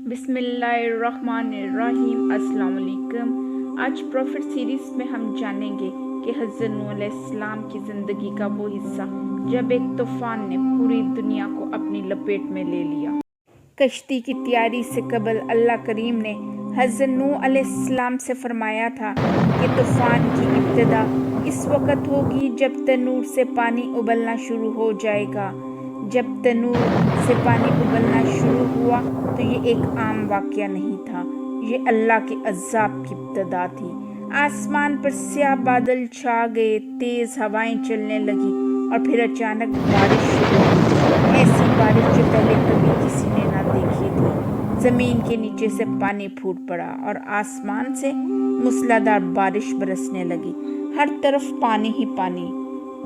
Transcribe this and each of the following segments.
بسم اللہ الرحمن الرحیم۔ السلام علیکم۔ آج پروفٹ سیریز میں ہم جانیں گے کہ حضرت نوح علیہ السلام کی زندگی کا وہ حصہ جب ایک طوفان نے پوری دنیا کو اپنی لپیٹ میں لے لیا۔ کشتی کی تیاری سے قبل اللہ کریم نے حضرت نوح علیہ السلام سے فرمایا تھا کہ طوفان کی ابتدا اس وقت ہوگی جب تنور سے پانی ابلنا شروع ہو جائے گا۔ جب تنور سے پانی ابلنا شروع ہوا تو یہ ایک عام واقعہ نہیں تھا، یہ اللہ کے عذاب کی ابتدا تھی۔ آسمان پر سیاہ بادل چھا گئے، تیز ہوائیں چلنے لگی اور پھر اچانک بارش شروع ہوئی، ایسی بارش جو پہلے کبھی کسی نے نہ دیکھی تھی۔ زمین کے نیچے سے پانی پھوٹ پڑا اور آسمان سے موسلادھار بارش برسنے لگی، ہر طرف پانی ہی پانی۔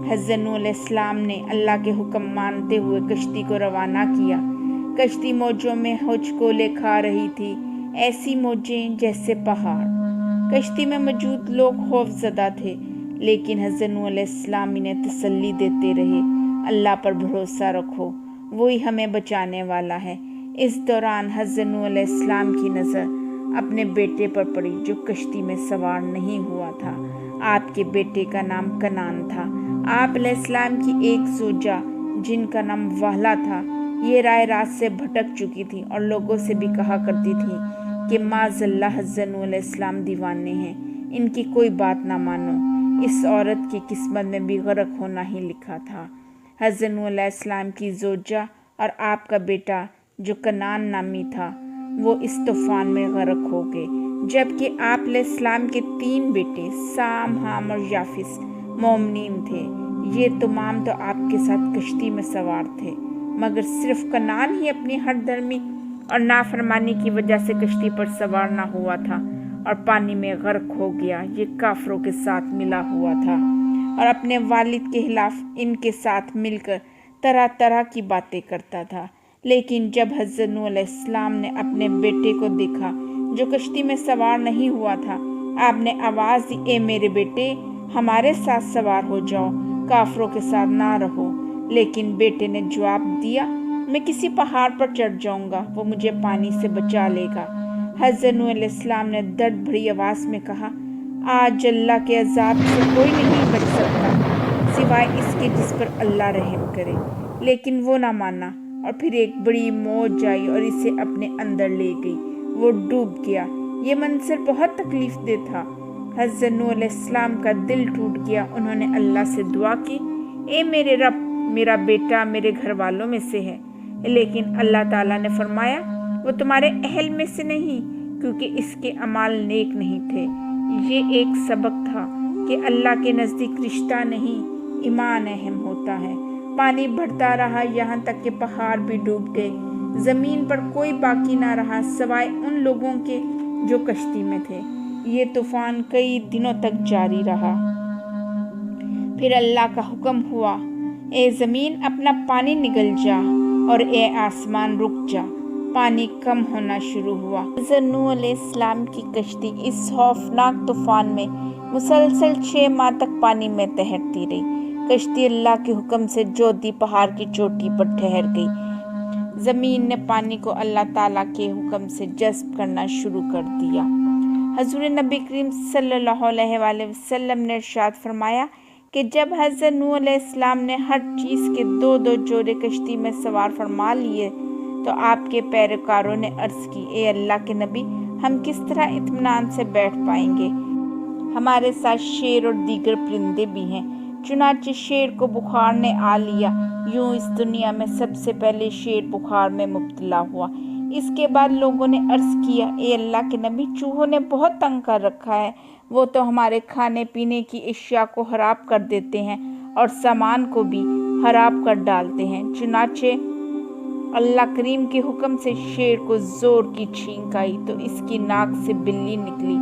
حضرت نوح علیہ السلام نے اللہ کے حکم مانتے ہوئے کشتی کو روانہ کیا۔ کشتی موجوں میں ہچکولے کھا رہی تھی، ایسی موجیں جیسے پہاڑ۔ کشتی میں موجود لوگ خوف زدہ تھے، لیکن حضرت نوح علیہ السلام انہیں تسلی دیتے رہے، اللہ پر بھروسہ رکھو، وہی ہمیں بچانے والا ہے۔ اس دوران حضرت نوح علیہ السلام کی نظر اپنے بیٹے پر پڑی جو کشتی میں سوار نہیں ہوا تھا۔ آپ کے بیٹے کا نام کنعان تھا۔ آپ علیہ السلام کی ایک زوجہ جن کا نام واہلہ تھا، یہ رائے راست سے بھٹک چکی تھی اور لوگوں سے بھی کہا کرتی تھی کہ معاذ اللہ حضرت نوح علیہ السلام دیوانے ہیں، ان کی کوئی بات نہ مانو۔ اس عورت کی قسمت میں بھی غرق ہونا ہی لکھا تھا۔ حضرت نوح علیہ السلام کی زوجہ اور آپ کا بیٹا جو کنعان نامی تھا، وہ اس طوفان میں غرق ہو گئے، جبکہ آپ علیہ السلام کے 3 بیٹے سام، حام اور یافس مومنین تھے۔ یہ تمام تو آپ کے ساتھ کشتی میں سوار تھے، مگر صرف کنعان ہی اپنی ہٹ دھرمی اور نافرمانی کی وجہ سے کشتی پر سوار نہ ہوا تھا اور پانی میں غرق ہو گیا۔ یہ کافروں کے ساتھ ملا ہوا تھا اور اپنے والد کے خلاف ان کے ساتھ مل کر طرح طرح کی باتیں کرتا تھا۔ لیکن جب حضرت نوح علیہ السلام نے اپنے بیٹے کو دیکھا جو کشتی میں سوار نہیں ہوا تھا، آپ نے آواز دی، اے میرے بیٹے، ہمارے ساتھ سوار ہو جاؤ، کافروں کے ساتھ نہ رہو۔ لیکن بیٹے نے جواب دیا، میں کسی پہاڑ پر چڑھ جاؤں گا، وہ مجھے پانی سے بچا لے گا۔ حضرت نوح علیہ السلام نے درد بھری آواز میں کہا، آج اللہ کے عذاب سے کوئی نہیں بچ سکتا سوائے اس کے جس پر اللہ رحم کرے۔ لیکن وہ نہ مانا اور پھر ایک بڑی موج آئی اور اسے اپنے اندر لے گئی، وہ ڈوب گیا۔ یہ منظر بہت تکلیف دہ تھا۔ حضرت نوح علیہ السلام کا دل ٹوٹ گیا۔ انہوں نے اللہ سے دعا کی، اے میرے رب، میرا بیٹا میرے گھر والوں میں سے ہے، لیکن اللہ تعالیٰ نے فرمایا وہ تمہارے اہل میں سے نہیں، کیونکہ اس کے اعمال نیک نہیں تھے۔ یہ ایک سبق تھا کہ اللہ کے نزدیک رشتہ نہیں، ایمان اہم ہوتا ہے۔ پانی بڑھتا رہا یہاں تک کہ پہاڑ بھی ڈوب گئے۔ زمین پر کوئی باقی نہ رہا سوائے ان لوگوں کے جو کشتی میں تھے۔ یہ طوفان کئی دنوں تک جاری رہا۔ پھر اللہ کا حکم ہوا، اے زمین اپنا پانی نگل جا اور اے آسمان رک جا۔ پانی کم ہونا شروع ہوا۔ حضرت نوح علیہ السلام کی کشتی اس خوفناک طوفان میں مسلسل 6 ماہ تک پانی میں تیرتی رہی۔ کشتی اللہ کے حکم سے جودھی پہاڑ کی چوٹی پر ٹھہر گئی۔ زمین نے پانی کو اللہ تعالیٰ کے حکم سے جذب کرنا شروع کر دیا۔ حضور نبی کریم صلی اللہ علیہ وآلہ وسلم نے ارشاد فرمایا کہ جب حضرت نوح علیہ السلام نے ہر چیز کے 2 جوڑے کشتی میں سوار فرما لیے تو آپ کے پیروکاروں نے عرض کی، اے اللہ کے نبی، ہم کس طرح اطمینان سے بیٹھ پائیں گے؟ ہمارے ساتھ شیر اور دیگر پرندے بھی ہیں۔ چنانچہ شیر کو بخار نے آ لیا۔ یوں اس دنیا میں سب سے پہلے شیر بخار میں مبتلا ہوا۔ اس کے بعد لوگوں نے عرض کیا، اے اللہ کے نبی، چوہوں نے بہت تنگ کر رکھا ہے، وہ تو ہمارے کھانے پینے کی اشیاء کو خراب کر دیتے ہیں اور سامان کو بھی خراب کر ڈالتے ہیں۔ چنانچہ اللہ کریم کے حکم سے شیر کو زور کی چھینک آئی تو اس کی ناک سے بلی نکلی،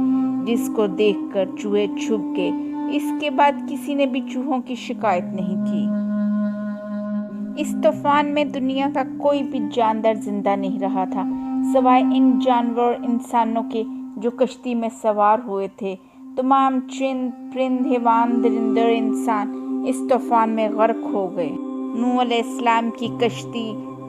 جس کو دیکھ کر چوہے چھپ گئے۔ اس کے بعد کسی نے بھی چوہوں کی شکایت نہیں کی۔ اس طوفان میں دنیا کا کوئی بھی جاندار زندہ نہیں رہا تھا سوائے ان جانوروں اور انسانوں کے جو کشتی میں سوار ہوئے تھے۔ تمام چرند، پرند، حیوان، درندے اور انسان اس طوفان میں غرق ہو گئے۔ نوح علیہ السلام کی کشتی